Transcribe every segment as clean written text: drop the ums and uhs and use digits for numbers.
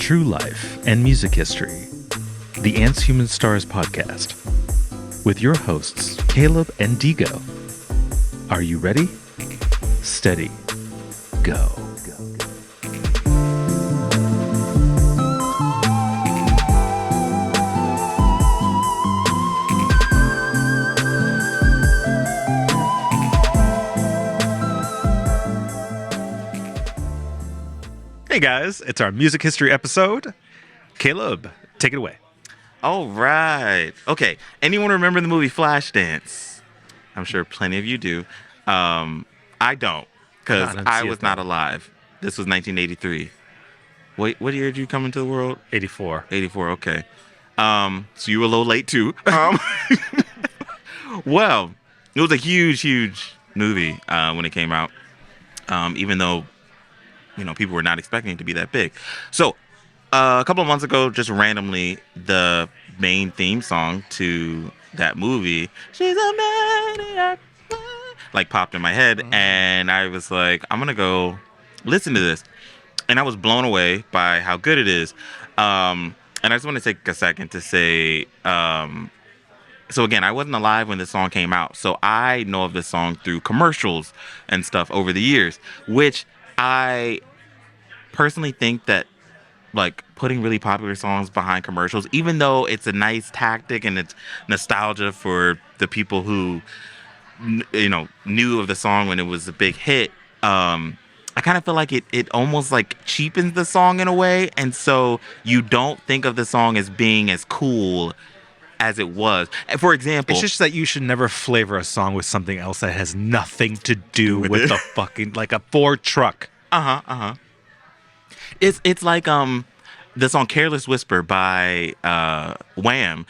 true life and music history, the Ants Human Stars podcast, with your hosts, Caleb and Digo. Are you ready? Steady. Go. Hey guys, it's our music history episode. Caleb, take it away. All right. Okay. Anyone remember the movie Flashdance? I'm sure plenty of you do. I don't, because I was not alive. This was 1983. Wait, what year did you come into the world? 84. 84. Okay. So you were a little late too. Well, it was a huge movie when it came out. Even though, people were not expecting it to be that big. So, a couple of months ago, just randomly, the main theme song to that movie, "She's a Maniac," popped in my head, and I was like, I'm gonna go listen to this, and I was blown away by how good it is. And I just want to take a second to say, so again, I wasn't alive when this song came out, so I know of this song through commercials and stuff over the years, which I personally think that putting really popular songs behind commercials, even though it's a nice tactic and it's nostalgia for the people who knew of the song when it was a big hit, I kind of feel like it almost cheapens the song in a way, and so you don't think of the song as being as cool as it was. For example, it's just that you should never flavor a song with something else that has nothing to do with the fucking, like a Ford truck. It's like the song "Careless Whisper" by Wham.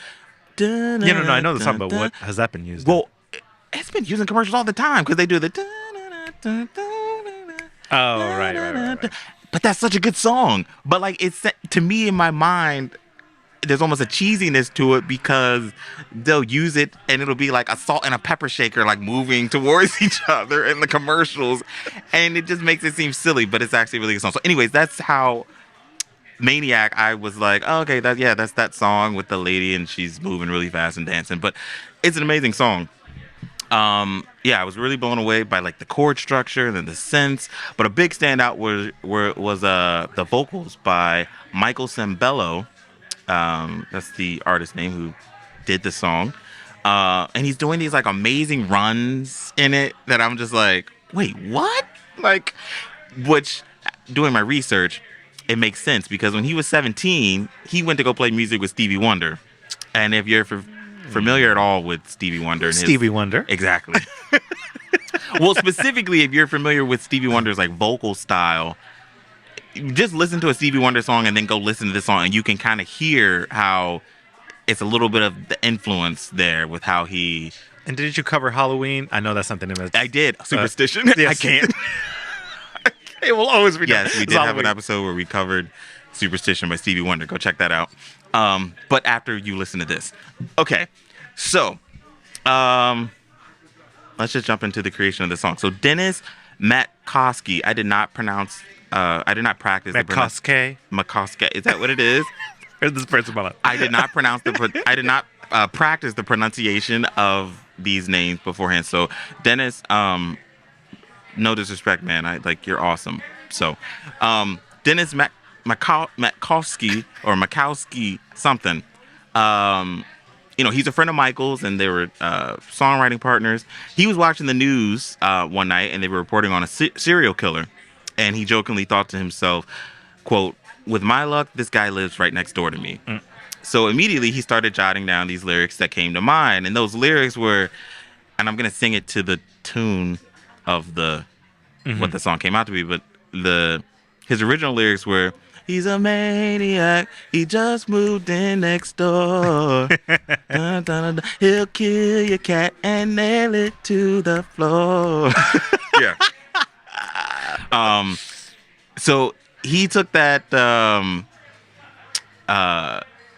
No, I know the song, but what has that been used? Well, it's been used in commercials all the time because they do the. Oh, right. But that's such a good song. But it's, to me, in my mind, there's almost a cheesiness to it because they'll use it and it'll be like a salt and a pepper shaker moving towards each other in the commercials, and it just makes it seem silly, but it's actually a really good song. So anyways, that's how Maniac, I was like, oh, okay, that's that song with the lady and she's moving really fast and dancing, but it's an amazing song. I was really blown away by the chord structure and then the synths, but a big standout was the vocals by Michael Sembello. That's the artist name who did the song. And he's doing these amazing runs in it that I'm just like, wait, what? Which, doing my research, it makes sense because when he was 17, he went to go play music with Stevie Wonder. And if you're familiar at all with Stevie Wonder. Stevie Wonder. Exactly. Well, specifically, if you're familiar with Stevie Wonder's vocal style, just listen to a Stevie Wonder song and then go listen to this song, and you can kind of hear how it's a little bit of the influence there with how he. And did you cover Halloween? I know that's something. I did. Superstition. Yes. I can't. It will always be. Yes, we did have an episode where we covered Superstition by Stevie Wonder. Go check that out. But after you listen to this, okay. So, let's just jump into the creation of the song. So Dennis Matkosky. I did not practice. Matkosky. Matkosky. Is that what it is? This person about it. I did not practice the pronunciation of these names beforehand. So Dennis, no disrespect, man. You're awesome. So, Dennis Matkosky or Matkosky something. He's a friend of Michael's, and they were songwriting partners. He was watching the news one night, and they were reporting on a serial killer. And he jokingly thought to himself, quote, "With my luck, this guy lives right next door to me." So immediately he started jotting down these lyrics that came to mind. And those lyrics were, and I'm going to sing it to the tune of what the song came out to be, but his original lyrics were, "He's a maniac, he just moved in next door. Dun, dun, dun, dun. He'll kill your cat and nail it to the floor." Yeah. So he took that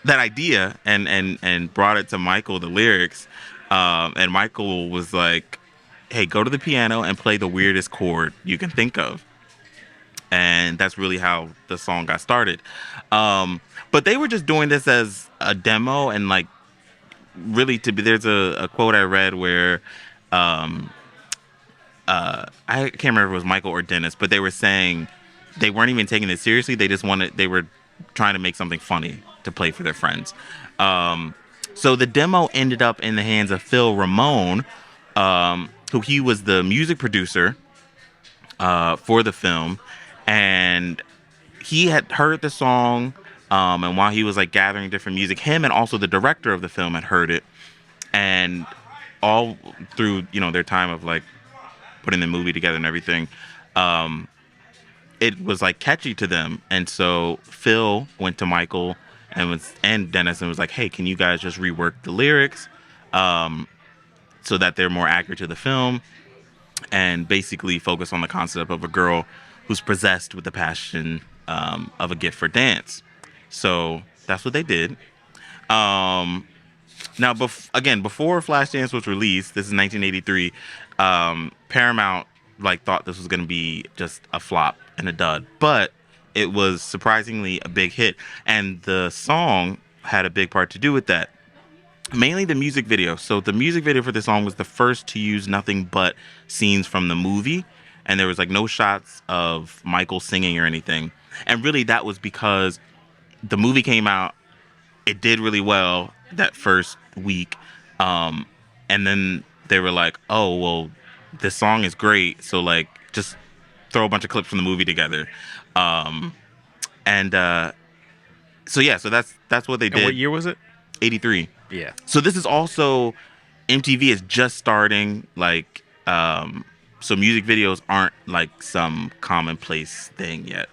idea and brought it to Michael, the lyrics, and Michael was like, "Hey, go to the piano and play the weirdest chord you can think of." and that's really how the song got started. But they were just doing this as a demo, and like really to be. There's a quote I read where I can't remember if it was Michael or Dennis, but they were saying they weren't even taking it seriously. They were trying to make something funny to play for their friends. So the demo ended up in the hands of Phil Ramone, who he was the music producer for the film, and he had heard the song. And while he was like gathering different music, him and also the director of the film had heard it, and all through their time of like putting the movie together and everything, it was like catchy to them. And so Phil went to Michael and Dennis and was like, "Hey, can you guys just rework the lyrics so that they're more accurate to the film, and basically focus on the concept of a girl who's possessed with the passion of a gift for dance?" So that's what they did. Now, before Flashdance was released, this is 1983. Paramount thought this was going to be just a flop and a dud, but it was surprisingly a big hit, and the song had a big part to do with that. Mainly the music video. So the music video for the song was the first to use nothing but scenes from the movie, and there was like no shots of Michael singing or anything. And really, that was because the movie came out. It did really well that first week, and then they were like, "Oh, well, this song is great, so like just throw a bunch of clips from the movie together." So that's what they did. And what year was it? 83. Yeah. So this is also, MTV is just starting, so music videos aren't like some commonplace thing yet.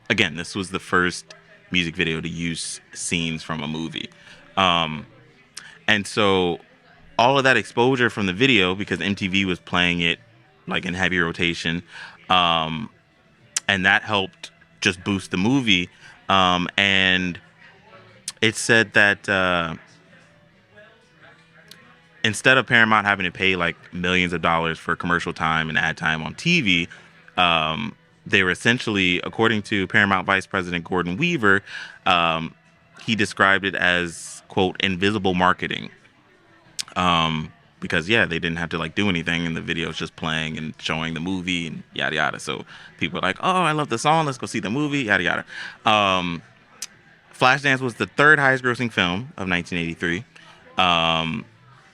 Again, this was the first music video to use scenes from a movie. And so all of that exposure from the video, because MTV was playing it like in heavy rotation, and that helped just boost the movie. And it said that instead of Paramount having to pay like millions of dollars for commercial time and ad time on TV, they were essentially, according to Paramount Vice President Gordon Weaver, he described it as, quote, invisible marketing. Because they didn't have to like do anything, and the video was just playing and showing the movie and yada yada. So people were like, "Oh, I love the song. Let's go see the movie." Yada yada. Flashdance was the third highest grossing film of 1983.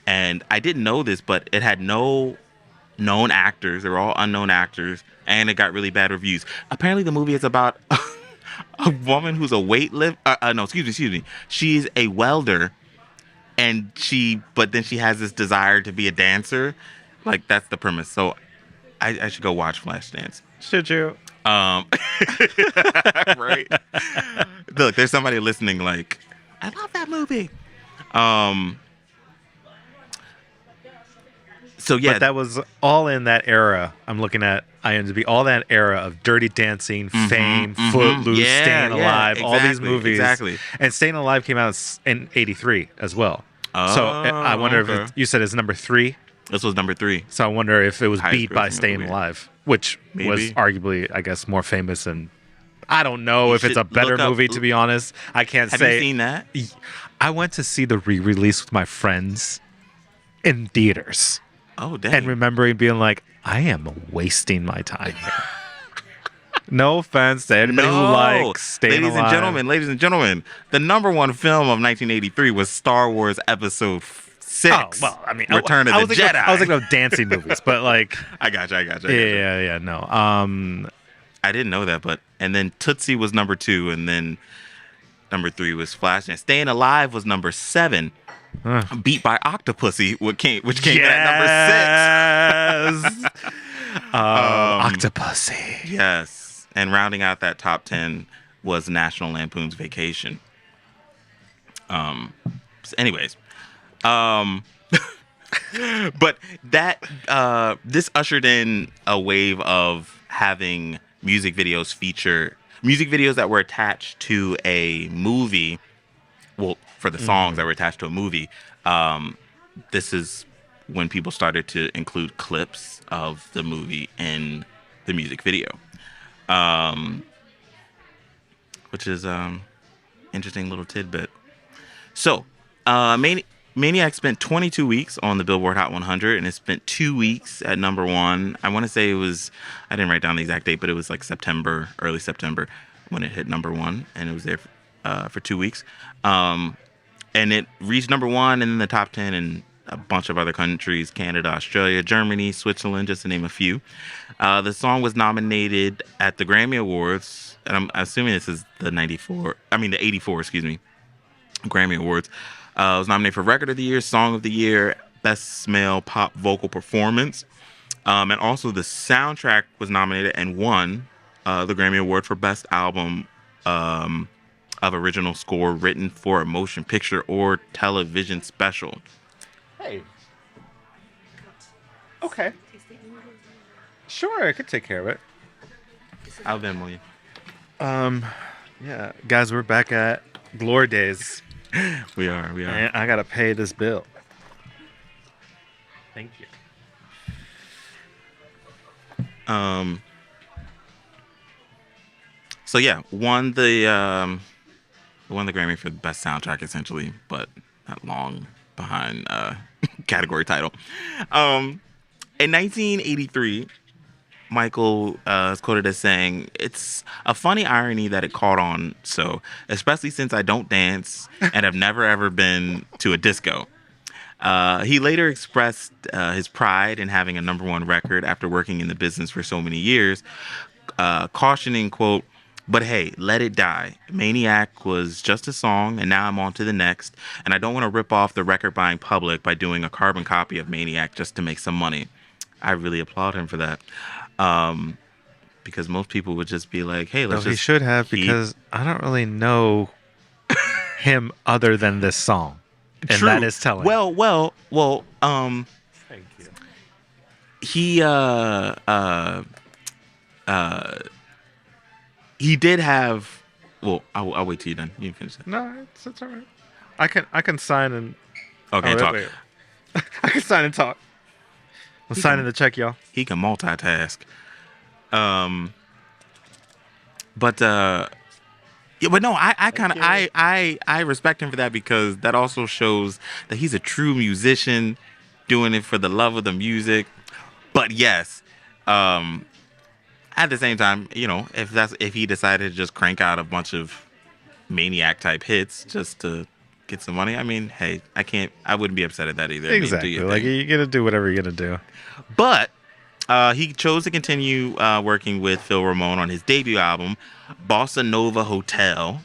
And I didn't know this, but it had no known actors. They were all unknown actors, and it got really bad reviews. Apparently, the movie is about a woman who's a excuse me. She's a welder, but then she has this desire to be a dancer. Like, that's the premise. So I should go watch Flashdance. Should you? Right. Look, there's somebody listening like, I love that movie. So yeah, but that was all in that era. I'm looking at IMDb, all that era of Dirty Dancing, Fame, Footloose, Staying Alive, exactly, all these movies. Exactly. And Staying Alive came out in 83 as well. So I wonder if you said it's number 3. This was number 3. So I wonder if it was Highest beat by grossing Staying movie. Alive, which Maybe. was arguably, I guess, more famous. And I don't know if it's a should better look up- movie, to be honest. I can't Have say. you seen that? I went to see the re-release with my friends in theaters. Oh, dang. And remembering being like, I am wasting my time here. No offense to anybody who likes Staying Ladies and gentlemen, the number one film of 1983 was Star Wars Episode 6. Oh, well, I mean, Return of the Jedi. I was thinking of dancing movies, but like, I got you. yeah, no. I didn't know that, and then Tootsie was number 2, and then number 3 was Flashdance. Staying Alive was number 7. Beat by Octopussy, which came in at number 6. Octopussy. Yes. And rounding out that top 10 was National Lampoon's Vacation. Anyways. But that this ushered in a wave of having music videos that were attached to a movie. Well, for the songs that were attached to a movie. This is when people started to include clips of the movie in the music video, which is interesting little tidbit. So, Maniac spent 22 weeks on the Billboard Hot 100, and it spent 2 weeks at number one. I want to say it was, I didn't write down the exact date, but it was like September, early September, when it hit number one, and it was there for 2 weeks. And it reached number one and then the top 10 in a bunch of other countries: Canada, Australia, Germany, Switzerland, just to name a few. The song was nominated at the Grammy Awards, and I'm assuming this is the 84, excuse me, Grammy Awards. It was nominated for Record of the Year, Song of the Year, Best Male Pop Vocal Performance. And also the soundtrack was nominated and won the Grammy Award for Best Album of Original Score written for a motion picture or television special. Hey. Okay. Sure, I could take care of it. I'll Venmo you. Yeah, guys, we're back at Glory Days. We are. And I gotta pay this bill. Thank you. So yeah, won the Grammy for the best soundtrack essentially, but not long behind category title. In 1983, Michael is quoted as saying, "It's a funny irony that it caught on so, especially since I don't dance and have never ever been to a disco." He later expressed his pride in having a number one record after working in the business for so many years, cautioning, quote, "But hey, let it die. Maniac was just a song, and now I'm on to the next, and I don't want to rip off the record-buying public by doing a carbon copy of Maniac just to make some money." I really applaud him for that. Because most people would just be like, "Hey, let's just..." He should have, because I don't really know him other than this song. And True. that is telling. Well. Thank you. He did have. Well, I'll wait till you're done. You can finish that. No, it's all right. I can sign and. Okay, talk. Wait. I can sign and talk. I'm signing the check, y'all. He can multitask. But no, I respect him for that, because that also shows that he's a true musician doing it for the love of the music. But yes, at the same time, if he decided to just crank out a bunch of Maniac type hits just to get some money, I mean, hey, I wouldn't be upset at that either. Exactly. Like, you're gonna do whatever you're gonna do. But he chose to continue working with Phil Ramone on his debut album, Bossa Nova Hotel,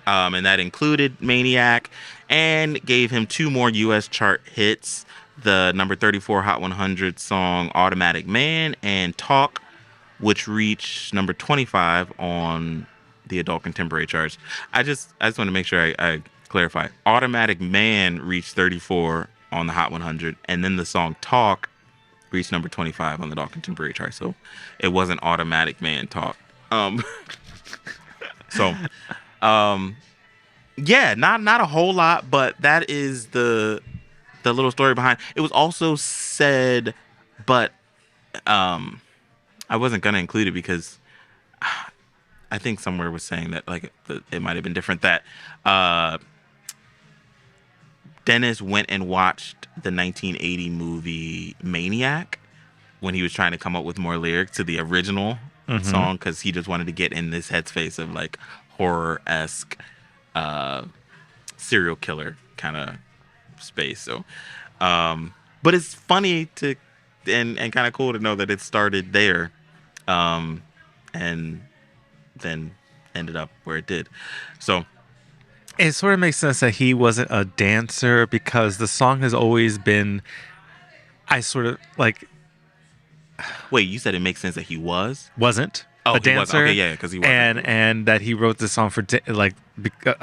and that included Maniac, and gave him 2 more U.S. chart hits, the number 34 Hot 100 song Automatic Man and Talk, which reached number 25 on the adult contemporary charts. I just want to make sure I clarify. Automatic Man reached 34 on the Hot 100, and then the song Talk reached number 25 on the adult contemporary chart. So it wasn't Automatic Man Talk. Yeah, not a whole lot, but that is the little story behind. It was also said, but I wasn't gonna include it because I think somewhere was saying that it might have been different, that Dennis went and watched the 1980 movie Maniac when he was trying to come up with more lyrics to the original song, because he just wanted to get in this headspace of like horror-esque serial killer kind of space. So, but it's funny to and kind of cool to know that it started there, and then ended up where it did. So it sort of makes sense that he wasn't a dancer, because the song has always been, I sort of like. Wait, you said it makes sense that he was't a dancer? Okay, yeah, because he wasn't. And that he wrote this song for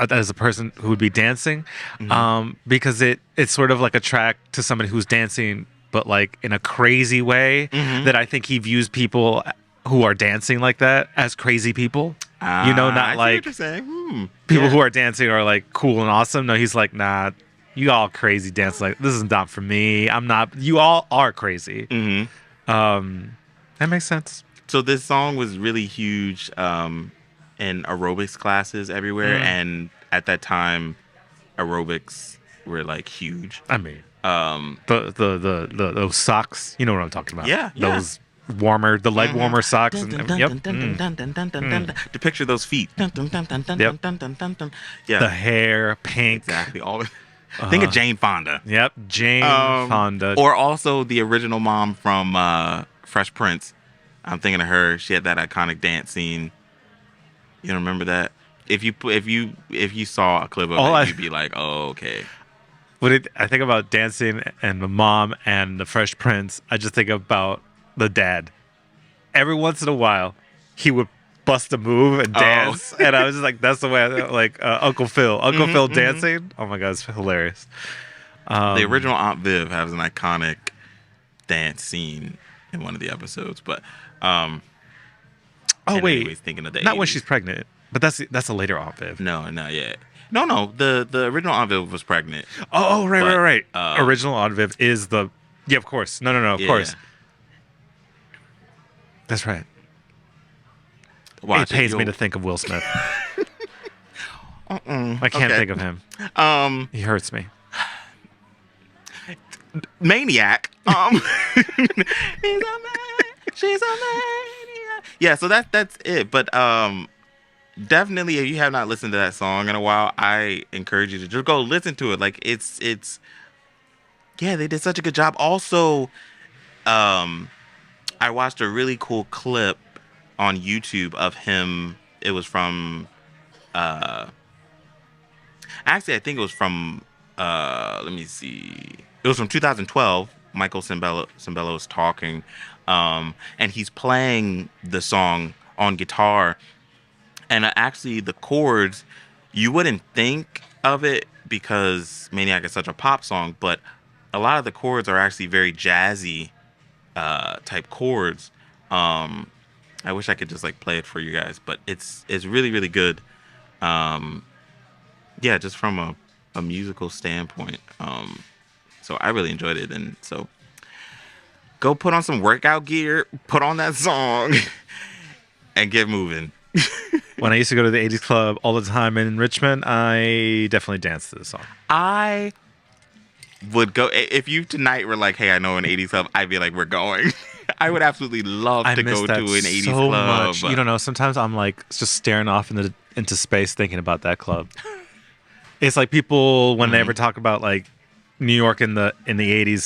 as a person who would be dancing, because it's sort of like a track to somebody who's dancing, but like in a crazy way, that I think he views people who are dancing like that as crazy people. Not like people who are dancing are like cool and awesome. No, he's like, nah, you all crazy dance, like this is not for me. I'm not. You all are crazy. That makes sense. So this song was really huge in aerobics classes everywhere, and at that time, aerobics were like huge. I mean, the those socks. You know what I'm talking about? Yeah. Those warmer, the leg warmer socks. And, yep. To picture those feet. Yeah. The hair, pink. Exactly. All. Think of Jane Fonda. Yep, Jane Fonda. Or also the original mom from Fresh Prince. I'm thinking of her. She had that iconic dance scene. You don't remember that? If you saw a clip of it, you'd be like, "Oh, okay." I think about dancing and the mom and the Fresh Prince, I just think about the dad. Every once in a while, he would bust a move and dance, and I was just like, "That's the way." Uncle Phil, Phil dancing. Oh my god, it's hilarious. The original Aunt Viv has an iconic dance scene in one of the episodes, but wait, thinking of the not 80s. when she's pregnant, but that's a later Aunt Viv. No, not yet. No. The original Aunt Viv was pregnant. Oh, right. Original Aunt Viv is the of course. No, of course. That's right. It pains me to think of Will Smith. I can't think of him. He hurts me. Maniac. She's a maniac. Yeah, so that's it. But definitely, if you have not listened to that song in a while, I encourage you to just go listen to it. Like it's yeah, they did such a good job. Also, I watched a really cool clip on YouTube of him. It was from actually I think it was from let me see. It was from 2012. Michael Sembello is talking, and he's playing the song on guitar. And actually, the chords, you wouldn't think of it because Maniac is such a pop song, but a lot of the chords are actually very jazzy type chords. I wish I could just like play it for you guys, but it's really, really good. Yeah, just from a musical standpoint. So I really enjoyed it, and so go put on some workout gear, put on that song, and get moving. When I used to go to the 80s club all the time in Richmond, I definitely danced to this song. I would go if you tonight were like, "Hey, I know an 80s club," I'd be like, "We're going." I would absolutely love to go to an 80s so club. Much. You don't know. Sometimes I'm like just staring off into space, thinking about that club. It's like people when they ever talk about like New York in the 80s,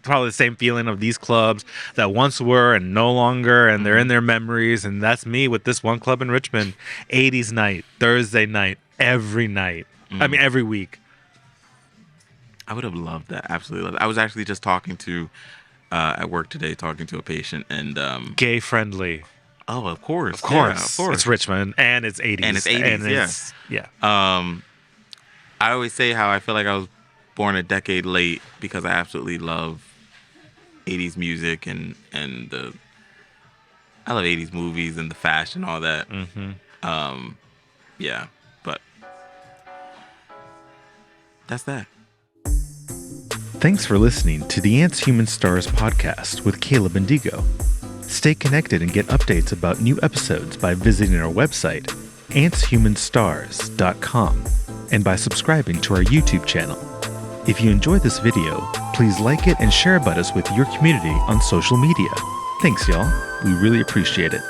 probably the same feeling of these clubs that once were and no longer, and they're in their memories. And that's me with this one club in Richmond, 80s night, Thursday night, every night. I mean, every week. I would have loved that. Absolutely loved it. I was actually just talking to at work today, talking to a patient, and gay friendly. Oh, of course. Yeah, of course. It's Richmond, and it's 80s. And it's 80s, yeah. I always say how I feel like I was born a decade late because I absolutely love 80s music and I love 80s movies and the fashion, all that. Yeah, but that's that. Thanks for listening to the Ants Human Stars podcast with Caleb and Digo. Stay connected and get updates about new episodes by visiting our website, antshumanstars.com, and by subscribing to our YouTube channel. If you enjoyed this video, please like it and share about us with your community on social media. Thanks, y'all. We really appreciate it.